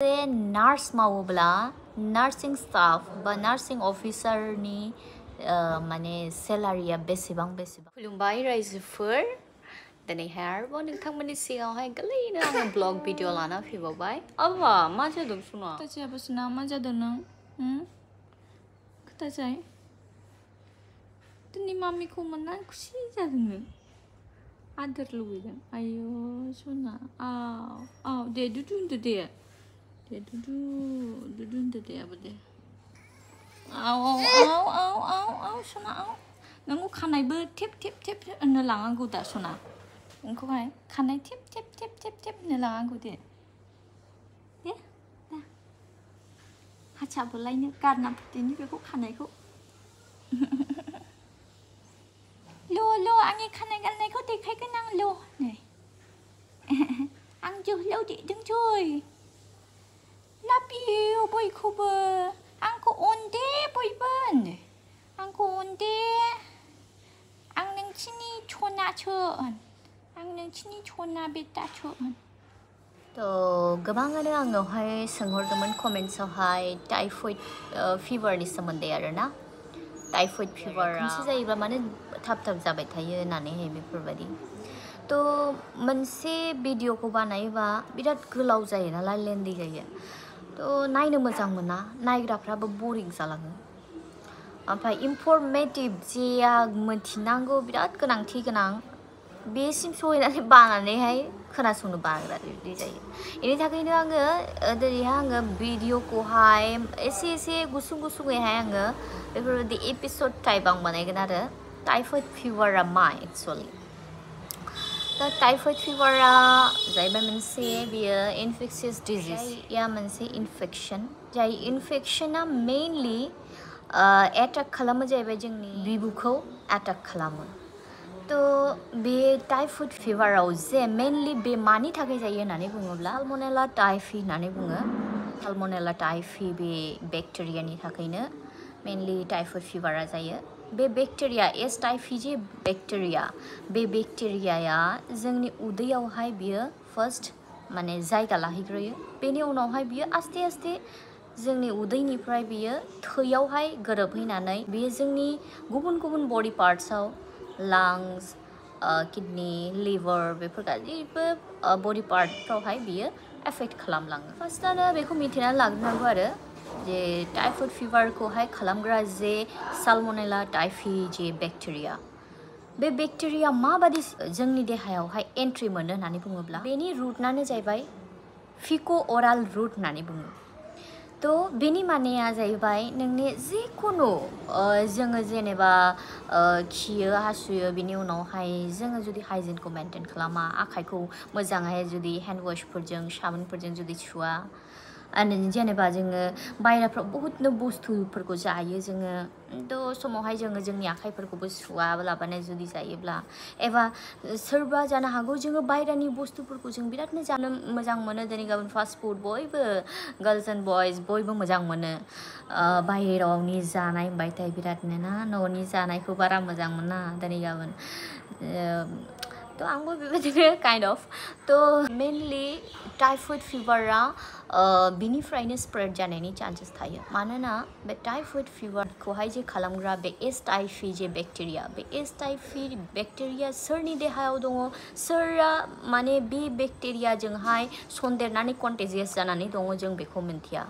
Nurse मावोब्ला nursing staff बा nursing अफिसारनि माने सेलारिया बेसेबां खुलुमबाय रायजोफोर दिनैहाय आरोबाव नोंथांमोननि सिगाङावहाय गोरलैयैनो आङो ब्लग भिडिअ लाना फैबावबाय अब्ला मा जादों सुना खोथाजायाबोसोना मा जादों नों खोथाजाय दिनै मामिखौ मोननानै खुसि जादों नों आदार लुबैदों आयौ सना आव दे दुदु होनदो दे Dudu udah deh apa deh? Aw, sona aw. Nanggu kanai be tip nelang aku dah sona. Engkau kan kanai tip nelang aku deh. Ya, dah. Haca belainya karena ini beku kanai ku. Lo, angi kanai ku dekai kenang lo. Nih. Ang juh lo di deng cuy. Love you, boyखौबो आंखौ अनदे बयबो आंखौ अनदे आं नोंसिनि सनासो आं नोंसिनि सना बेटासो गोबाङानो आंनावहाय सोंहरदोंमोन कमेन्ट्सआवहाय typhoid फिभारनि सोमोन्दै आरोना टाइफयड फिभारा मोनसे जायोब्ला माने थाब जाबाय थायो होननानैहाय बेफोरबायदि तो मोनसे भिडिअखौ बानायोबा बिराद गोलाव जायो नालाय लेन्दी जायो तो नायनो मोजां मोना नायग्राफ्राबो बोरिं जालाङो ओमफ्राय इनफरमेटिभ जेया मिथिनांगौ बिराद गोनांथि गोनां बेसिम सहैनानै बानानैहाय खोनासंनो बाग्रा बिदि जायो बेनि थाखायनो आङो दिनैहाय आङो भिडिअखौहाय एसे गुसुङैहाय आङो बेफोरबायदि एपिसड टाइप आं बानायगोन आरो टाइफयड फिभारा मा एक्चुअलि दा टाइफयड फिभारा जाहैबाय मोनसे बियो इनफेक्शियस डिजिज या मोनसे इनफेक्शन जाय इनफेक्शना मेनलि एटाक खालामो जाहैबाय जोंनि बिबुखौ एटाक खालामो तो बे टाइफयड फिभाराव जे मेनलि बे मानि थाखाय जायो होननानै बुङोब्ला साल्मनेला टाइफी होननानै बुङो साल्मनेला टाइफी बे बेक्टेरियानि थाखायनो मेनलि टाइफयड फिभारा जायो बे बेक्टेरिया एस टाइफी जे बेक्टेरिया बे बेक्टेरियाया जोंनि उदैयावहाय बियो फार्स्ट माने जायगा लाहैग्रोयो बेनि उनावहाय बियो आस्ते जोंनि उदैनिफ्राय बियो थैयावहाय गोरोबहैनानै बियो जोंनि गुबुन बडी पार्ट्सआव लांस किडनी लिवर बेफोर गासैबो बडी पार्टफ्रावहाय बियो एफेक्ट खालामलाङो फार्स्टआनो बेखौ मिथिनानै लाग्रोनांगौ आरो जे टाइफयड फिभारखौहाय खालामग्रा जे साल्मनेला टाइफी जे बेक्टेरिया बे बेक्टेरिया माबादि जोंनि देहायावहाय एन्ट्रि मोनो होननानै बुङोब्ला बेनि रुटआनो जाहैबाय फिक' अराल रुट होननानै बुङो तो बेनि मानेया जाहैबाय नोंनि जिखुनु जोङो जेनेबा खियो हासुयो बिनि उनावहाय जोङो जुदि हाइजिनखौ मेनटेन खालामा आखाइखौ मोजाङै जुदि हेन्ड वाशफोरजों साबोनफोरजों जुदि सुवा जेनेबा जोङो बायराफ्राव बहुतनो बुस्थुफोरखौ जायो जोङो तो समावहाय जोङो जोंनि आखाइफोरखौबो सुवालाबानो जुदि जायोब्ला एबा सोरबा जानो हागौ जोङो बायरानि बुस्थुफोरखौ जों बिरादनो जानो मोजां मोनो दिनै गाबोन फास्ट फुड बयबो गार्ल्स एन्ड बयज बयबो मोजां मोनो बाहेरावनि जानाय होनबाथाय बिरादनो ना न'नि जानायखौ बारा मोजां मोना दिनै गाबोन तो आंबो बेबायदिनो काइन्ड अफ तो मेनलि टाइफयड फिभारा बिनिफ्रायनो स्प्रेड जानायनि चान्सेस थायो मानोना बे टाइफयड फिभारखौहाय जे खालामग्रा बे एस टाइफी जे बेक्टेरिया बे एस टाइफी बेक्टेरिया सोरनि देहायाव दङ सोरहा माने बे बेक्टेरियाजोंहाय सन्देरनानै कन्टेजियास जानानै दङ जों बेखौ मिन्थिया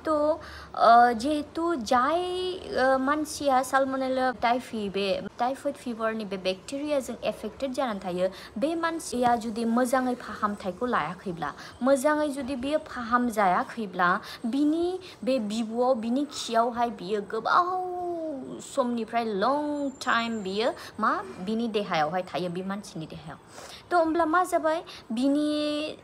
तो जिहेतु जाय मानसिया साल्मनेला टाइफी बे टाइफयड फिभारनि बे बेक्टेरियाजों एफेक्टेड जानानै थायो बे मानसिया जुदि मोजाङै फाहामथायखौ लायाखैब्ला मोजाङै जुदि बियो फाहामजायाखैब्ला बिनि बे बिबुआव बिनि खियावहाय बियो गोबाव समनिफ्राय लं टाइम बियो बिनि देहायावहाय थायो बे मानसिनि देहायाव तो होमब्ला मा जाबाय बिनि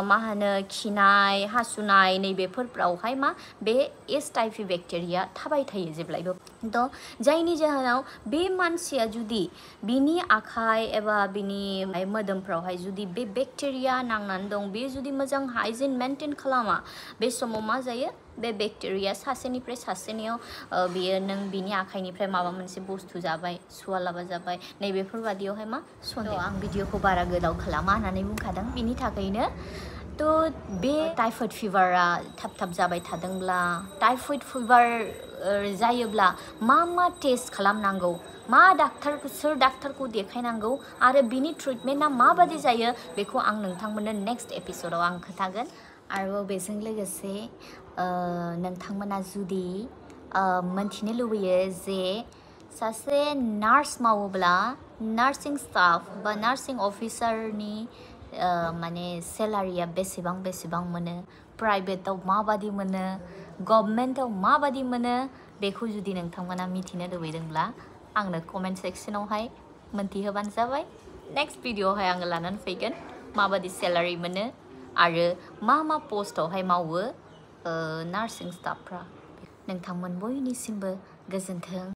मा होनो खिनाय हासुनाय नैबेफोरावहाय बे एस टाइफी बेक्टेरिया थाबाय थायो जेब्लायबो तो जायनि जाहोनाव बे मानसिया जुदि बिनि आखाइ एबा बिनि मोदोमफ्रावहाय जुदि बे बेक्टेरिया नांनानै दं बे जुदि मोजां हाइजिन मेनटेन खालामा बे समाव मा जायो बे बेक्टेरिया सासेनिफ्राय सासेनियाव बियो नों बिनि आखाइनिफ्राय माबा मोनसे बुस्थु जाबाय सुवालाबा जाबाय नैबेफोरबादियावहाय सन्देह आं भिडिअखौ बारा गोलाव खालामा होननानै बुंखादों बिनि थाखायनो तो बे टाइफयड फिभारा थाब जाबाय थादोंब्ला टाइफयड फिभार जायोब्ला मा टेस्ट खालामनांगौ मा सोर डाक्टारखौ देखायनांगौ आरो बिनि ट्रिटमेन्टआ माबादि जायो बेखौ आं नोंथांमोननो नेक्स्ट एपिसोडआव आं खोन्थागोन आरो बेजों लोगोसे नोंथांमोना जुदि मोनथिनो लुबैयो जे सासे नार्स मावोब्ला नार्सिं स्टाफ बा नार्सिं अफिसारनि माने सेलारिया बेसेबां मोनो प्राइभेटआव माबादि मोनो गभर्नमेन्टआव माबादि मोनो बेखौ जुदि नोंथांमोना मिथिनो लुबैदोंब्ला आंनो कमेन्ट सेक्सनावहाय मोनथिहोबानो जाबाय नेक्स्ट भिडिअआवहाय आङो लानानै फैगोन माबादि सेलारि मोनो आरो मा पस्टआवहाय मावो नार्सिं स्टाफफ्रा नोंथांमोन बयनिसिमबो गोजोन्थों